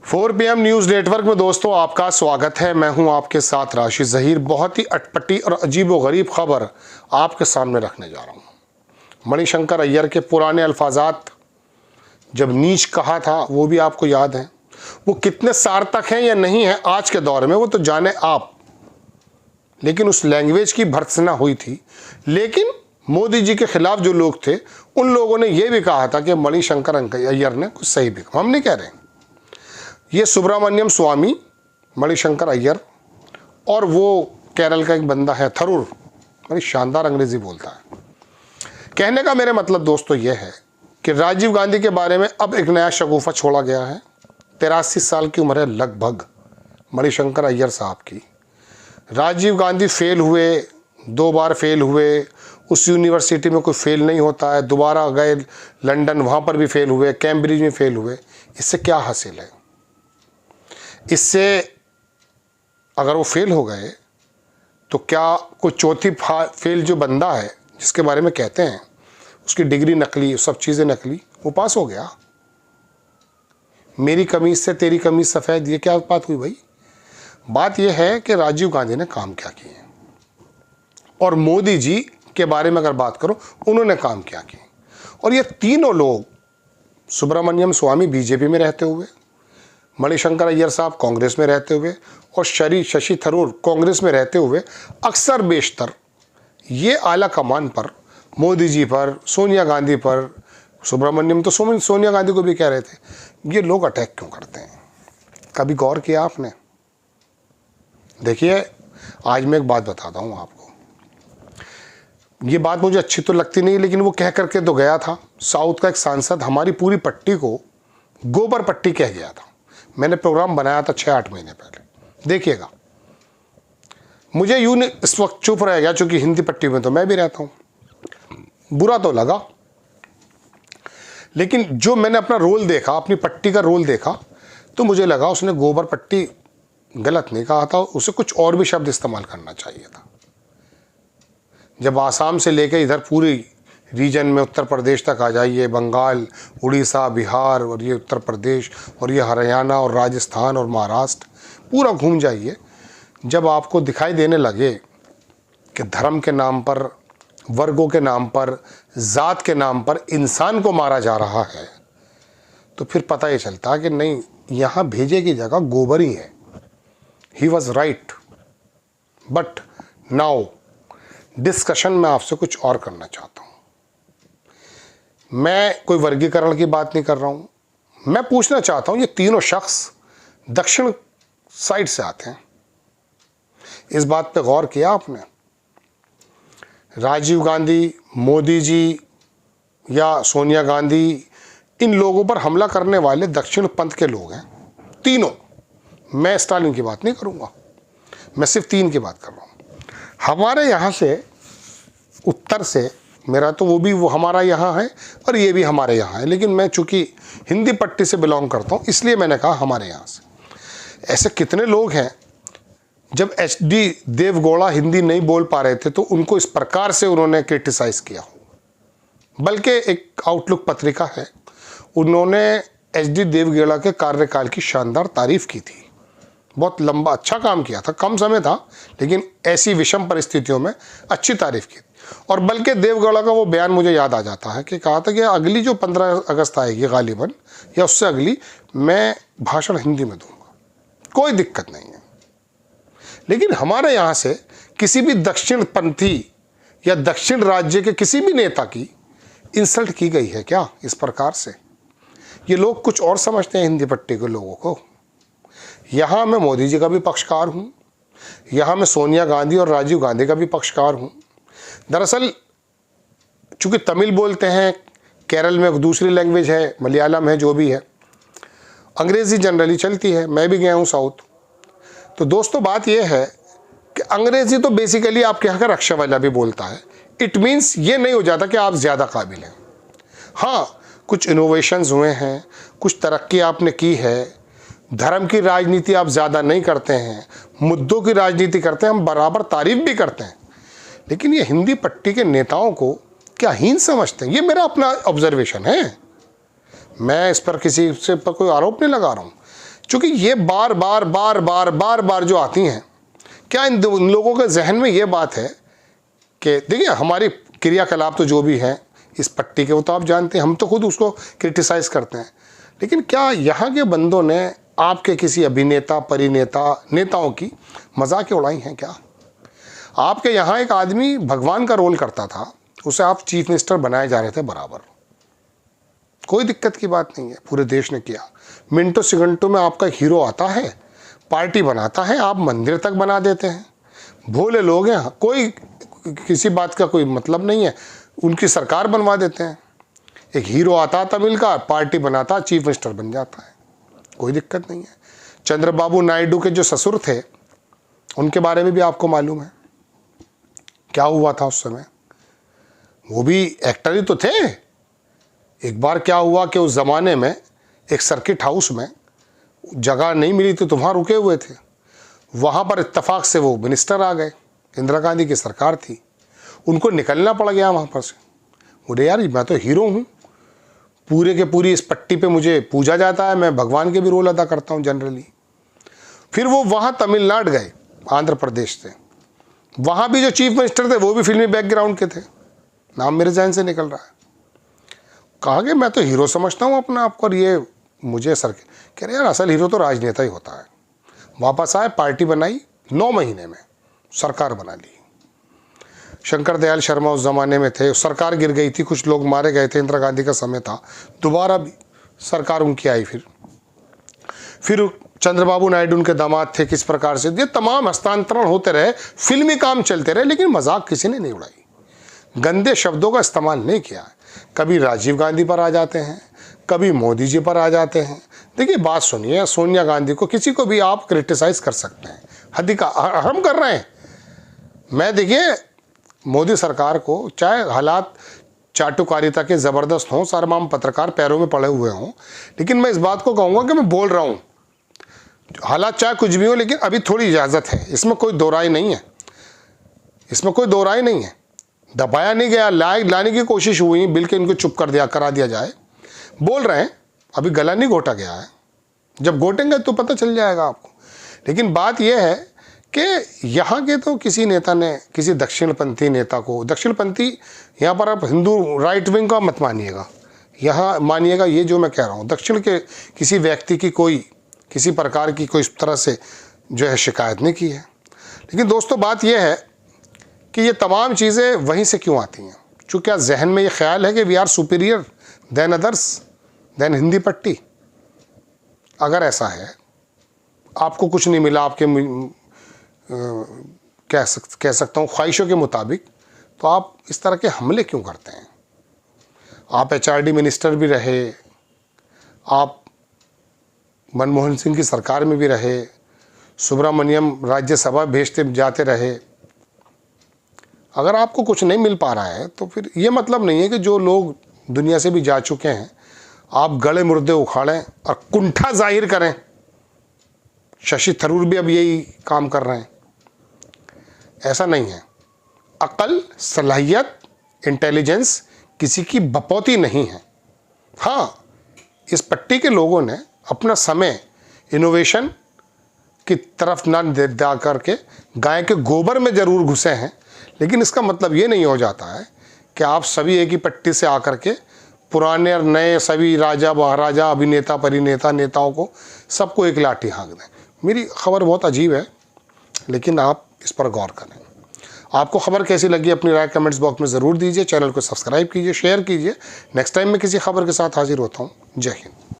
4 PM news network में दोस्तों आपका स्वागत है। मैं हूं आपके साथ राशिद ज़हीर। बहुत ही अटपटी और अजीबोगरीब खबर आपके सामने रखने जा रहा हूं। मणिशंकर अय्यर के पुराने अल्फाजात जब नीच कहा था वो भी आपको याद है। वो कितने सार्थक हैं या नहीं है आज के दौर में वो तो जाने आप, लेकिन उस लैंग्वेज की भर्त्सना हुई थी। लेकिन मोदी जी के खिलाफ जो लोग थे उन लोगों ने ये भी कहा था कि मणिशंकर अय्यर ने कुछ सही भी कहा। हम नहीं कह रहे, ये सुब्रमण्यम स्वामी, मणिशंकर अय्यर और वो केरल का एक बंदा है थरूर, बड़ी शानदार अंग्रेजी बोलता है। कहने का मेरे मतलब दोस्तों ये है कि राजीव गांधी के बारे में अब एक नया शगुफा छोड़ा गया है। 83 साल की उम्र है लगभग मणिशंकर अय्यर साहब की। राजीव गांधी फेल हुए, 2 बार फेल हुए, उस यूनिवर्सिटी में कोई फेल नहीं होता है, दोबारा गए लंदन, वहाँ पर भी फेल हुए, कैम्ब्रिज में फेल हुए। इससे क्या हासिल है? इससे अगर वो फेल हो गए तो क्या कोई चौथी फेल जो बंदा है जिसके बारे में कहते हैं उसकी डिग्री नकली, सब चीज़ें नकली, वो पास हो गया? मेरी कमीज से तेरी कमीज सफ़ेद, ये क्या बात हुई भाई? बात यह है कि राजीव गांधी ने काम क्या किए और मोदी जी के बारे में अगर बात करो उन्होंने काम क्या किए। और ये तीनों लोग, सुब्रमण्यम स्वामी बीजेपी में रहते हुए, मणिशंकर अय्यर साहब कांग्रेस में रहते हुए और शशि थरूर कांग्रेस में रहते हुए, अक्सर बेशतर ये आला कमान पर मोदी जी पर, सोनिया गांधी पर, सुब्रमण्यम तो सोनिया गांधी को भी कह रहे थे, ये लोग अटैक क्यों करते हैं? कभी गौर किया आपने? देखिए, आज मैं एक बात बताता हूँ आपको। ये बात मुझे अच्छी तो लगती नहीं, लेकिन वो कह करके तो गया था। साउथ का एक सांसद हमारी पूरी पट्टी को गोबर पट्टी कह गया था। मैंने प्रोग्राम बनाया था 6-8 महीने पहले, देखिएगा। मुझे यूं इस वक्त चुप रह गया, चूंकि हिंदी पट्टी में तो मैं भी रहता हूं। बुरा तो लगा, लेकिन जो मैंने अपना रोल देखा, अपनी पट्टी का रोल देखा, तो मुझे लगा उसने गोबर पट्टी गलत नहीं कहा था, उसे कुछ और भी शब्द इस्तेमाल करना चाहिए था। जब आसाम से लेकर इधर पूरी रीजन में उत्तर प्रदेश तक आ जाइए, बंगाल, उड़ीसा, बिहार और ये उत्तर प्रदेश और ये हरियाणा और राजस्थान और महाराष्ट्र पूरा घूम जाइए, जब आपको दिखाई देने लगे कि धर्म के नाम पर, वर्गों के नाम पर, जात के नाम पर इंसान को मारा जा रहा है, तो फिर पता ये चलता कि नहीं, यहाँ भेजे की जगह गोबर ही है। He was right. But now discussion में आपसे कुछ और करना चाहता हूँ। मैं कोई वर्गीकरण की बात नहीं कर रहा हूँ। मैं पूछना चाहता हूँ, ये तीनों शख्स दक्षिण साइड से आते हैं। इस बात पे गौर किया आपने? राजीव गांधी, मोदी जी या सोनिया गांधी, इन लोगों पर हमला करने वाले दक्षिण पंथ के लोग हैं तीनों। मैं स्टालिन की बात नहीं करूँगा, मैं सिर्फ 3 की बात कर रहा हूँ। हमारे यहाँ से, उत्तर से, मेरा तो वो हमारा यहाँ है और ये भी हमारे यहाँ है, लेकिन मैं चूँकि हिंदी पट्टी से बिलोंग करता हूँ इसलिए मैंने कहा हमारे यहाँ से। ऐसे कितने लोग हैं, जब HD देवगौड़ा हिंदी नहीं बोल पा रहे थे तो उनको इस प्रकार से उन्होंने क्रिटिसाइज़ किया हो। बल्कि एक आउटलुक पत्रिका है, उन्होंने HD देवगौड़ा के कार्यकाल की शानदार तारीफ़ की थी। बहुत लंबा अच्छा काम किया था, कम समय था, लेकिन ऐसी विषम परिस्थितियों में अच्छी तारीफ़ की। और बल्कि देवगौड़ा का वो बयान मुझे याद आ जाता है कि कहा था कि अगली जो 15 अगस्त आएगी गालिबन, या उससे अगली, मैं भाषण हिंदी में दूंगा, कोई दिक्कत नहीं है। लेकिन हमारे यहाँ से किसी भी दक्षिणपंथी या दक्षिण राज्य के किसी भी नेता की इंसल्ट की गई है क्या इस प्रकार से? ये लोग कुछ और समझते हैं हिंदी पट्टी के लोगों को। यहाँ मैं मोदी जी का भी पक्षकार हूँ, यहाँ मैं सोनिया गांधी और राजीव गांधी का भी पक्षकार हूँ। दरअसल चूँकि तमिल बोलते हैं, केरल में दूसरी लैंग्वेज है, मलयालम है, जो भी है, अंग्रेज़ी जनरली चलती है। मैं भी गया हूँ साउथ। तो दोस्तों बात यह है कि अंग्रेज़ी तो बेसिकली आपके यहाँ का रक्षा वाला भी बोलता है। इट मीन्स ये नहीं हो जाता कि आप ज़्यादा काबिल हैं। हाँ, कुछ इनोवेशंस हुए हैं, कुछ तरक्की आपने की है, धर्म की राजनीति आप ज़्यादा नहीं करते हैं, मुद्दों की राजनीति करते हैं, हम बराबर तारीफ भी करते हैं, लेकिन ये हिंदी पट्टी के नेताओं को क्या हीन समझते हैं? ये मेरा अपना ऑब्जर्वेशन है, मैं इस पर किसी से पर कोई आरोप नहीं लगा रहा हूँ। क्योंकि ये बार बार जो आती हैं, क्या इन लोगों के जहन में ये बात है कि देखिए हमारी क्रियाकलाप तो जो भी हैं इस पट्टी के, वो तो आप जानते हैं, हम तो खुद उसको क्रिटिसाइज़ करते हैं, लेकिन क्या यहाँ के बंदों ने आपके किसी अभिनेता परिनेता नेताओं की मजाक उड़ाई हैं क्या? आपके यहाँ एक आदमी भगवान का रोल करता था, उसे आप चीफ मिनिस्टर बनाए जा रहे थे बराबर, कोई दिक्कत की बात नहीं है, पूरे देश ने किया। मिनटों सेकंडों में आपका हीरो आता है, पार्टी बनाता है, आप मंदिर तक बना देते हैं। भोले लोग हैं, कोई किसी बात का कोई मतलब नहीं है, उनकी सरकार बनवा देते हैं। एक हीरो आता तमिल का, पार्टी बनाता, चीफ मिनिस्टर बन जाता है, कोई दिक्कत नहीं है। चंद्रबाबू नायडू के जो ससुर थे उनके बारे में भी आपको मालूम है क्या हुआ था उस समय, वो भी एक्टर ही तो थे। एक बार क्या हुआ कि उस ज़माने में एक सर्किट हाउस में जगह नहीं मिली थी तो वहाँ रुके हुए थे, वहाँ पर इत्तेफाक से वो मिनिस्टर आ गए, इंदिरा गांधी की सरकार थी, उनको निकलना पड़ गया वहाँ पर से। बोले यार मैं तो हीरो हूँ, पूरे के पूरी इस पट्टी पे मुझे पूजा जाता है, मैं भगवान के भी रोल अदा करता हूँ जनरली। फिर वो वहाँ तमिलनाडु गए, आंध्र प्रदेश से, वहाँ भी जो चीफ मिनिस्टर थे वो भी फिल्मी बैकग्राउंड के थे, नाम मेरे जहन से निकल रहा है। कहा कि मैं तो हीरो समझता हूँ अपना आपको, और ये मुझे सर कह रहे यार असल हीरो तो राजनेता ही होता है। वापस आए, पार्टी बनाई, 9 महीने में सरकार बना ली। शंकर दयाल शर्मा उस ज़माने में थे, सरकार गिर गई थी, कुछ लोग मारे गए थे, इंदिरा गांधी का समय था, दोबारा भी सरकार उनकी आई। फिर चंद्रबाबू नायडू उनके दामाद थे, किस प्रकार से ये तमाम हस्तांतरण होते रहे, फिल्मी काम चलते रहे, लेकिन मजाक किसी ने नहीं उड़ाई, गंदे शब्दों का इस्तेमाल नहीं किया। कभी राजीव गांधी पर आ जाते हैं, कभी मोदी जी पर आ जाते हैं। देखिए बात सुनिए, सोनिया गांधी को किसी को भी आप क्रिटिसाइज़ कर सकते हैं, हद का हम कर रहे हैं। मैं देखिए मोदी सरकार को, चाहे हालात चाटुकारिता के ज़बरदस्त हों, सर्वमाम पत्रकार पैरों में पड़े हुए हों, लेकिन मैं इस बात को कहूँगा कि मैं बोल रहा हूँ, हालात चाहे कुछ भी हो, लेकिन अभी थोड़ी इजाज़त है, इसमें कोई दो राय नहीं है, इसमें कोई दो राय नहीं है। दबाया नहीं गया, लाने की कोशिश हुई, बिल के इनको चुप करा दिया जाए, बोल रहे हैं, अभी गला नहीं घोटा गया है, जब घोटेंगे तो पता चल जाएगा आपको। लेकिन बात यह है कि यहाँ के तो किसी नेता ने किसी दक्षिणपंथी नेता को, दक्षिणपंथी यहाँ पर आप हिंदू राइट विंग का मत मानिएगा, यहाँ मानिएगा ये जो मैं कह रहा हूँ, दक्षिण के किसी व्यक्ति की कोई किसी प्रकार की कोई इस तरह से जो है शिकायत नहीं की है। लेकिन दोस्तों बात यह है कि ये तमाम चीज़ें वहीं से क्यों आती हैं, चूँकि क्या जहन में ये ख्याल है कि we are superior than others, than Hindi पट्टी। अगर ऐसा है, आपको कुछ नहीं मिला आपके कह सकता हूँ ख्वाहिशों के मुताबिक, तो आप इस तरह के हमले क्यों करते हैं? आप HRD मिनिस्टर भी रहे, आप मनमोहन सिंह की सरकार में भी रहे, सुब्रमण्यम राज्यसभा भेजते जाते रहे। अगर आपको कुछ नहीं मिल पा रहा है तो फिर ये मतलब नहीं है कि जो लोग दुनिया से भी जा चुके हैं आप गले मुर्दे उखाड़ें और कुंठा जाहिर करें। शशि थरूर भी अब यही काम कर रहे हैं, ऐसा नहीं है। अकल, सलाहियत, इंटेलिजेंस किसी की बपौती नहीं है। हाँ, इस पट्टी के लोगों ने अपना समय इनोवेशन की तरफ ना जा करके गाय के गोबर में ज़रूर घुसे हैं, लेकिन इसका मतलब ये नहीं हो जाता है कि आप सभी एक ही पट्टी से आकर के पुराने और नए सभी राजा महाराजा अभिनेता परिनेता नेताओं को सबको एक लाठी हाँक दें। मेरी खबर बहुत अजीब है, लेकिन आप इस पर गौर करें। आपको खबर कैसी लगी अपनी राय कमेंट्स बॉक्स में ज़रूर दीजिए। चैनल को सब्सक्राइब कीजिए, शेयर कीजिए। नेक्स्ट टाइम मैं किसी खबर के साथ हाजिर होता हूँ। जय हिंद।